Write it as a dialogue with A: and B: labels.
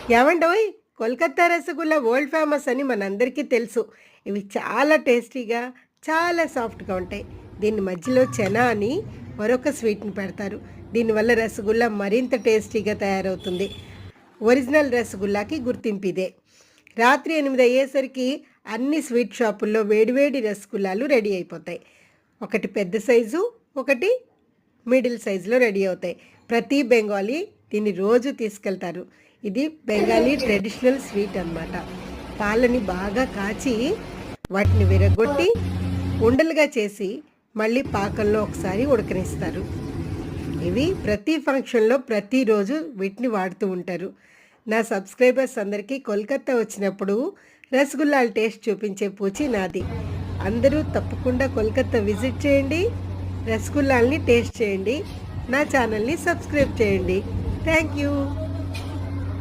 A: ఏవండోయ్! Kolkata rasgulla world famous అని మనందరికీ తెలుసు. ఇవి చాలా టేస్టీగా, చాలా సాఫ్ట్‌గా ఉంటాయి. దీని మధ్యలో చెనా అని మరొక స్వీట్‌ని పెడతారు. దీనివల్ల రసగుల్లా మరింత టేస్టీగా తయారవుతుంది. ఒరిజినల్ రసగుల్లాకి గుర్తింపు ఇదే. రాత్రి 8 అయ్యేసరికి అన్ని స్వీట్ షాపుల్లో వేడివేడి రసగుల్లాలు రెడీ అయిపోతాయి. ఒకటి పెద్ద సైజు, ఒకటి మిడిల్ సైజులో రెడీ అవుతాయి. ప్రతి బెంగాలీ దీన్ని రోజు తీసుకెళ్తారు. ఇది బెంగాలీ ట్రెడిషనల్ స్వీట్ అన్నమాట. పాలని బాగా కాచి వాటిని విరగొట్టి ఉండలుగా చేసి మళ్ళీ పాకంలో ఒకసారి ఉడకనిస్తారు. ఇవి ప్రతి ఫంక్షన్లో ప్రతిరోజు వీటిని వాడుతూ ఉంటారు. నా సబ్స్క్రైబర్స్ అందరికీ కోల్కతా వచ్చినప్పుడు రసగుల్లాల టేస్ట్ చూపించే పూచి నాది. అందరూ తప్పకుండా కోల్కతా విజిట్ చేయండి, రసగుల్లాల్ని టేస్ట్ చేయండి, నా ఛానల్ని సబ్స్క్రైబ్ చేయండి. Thank you.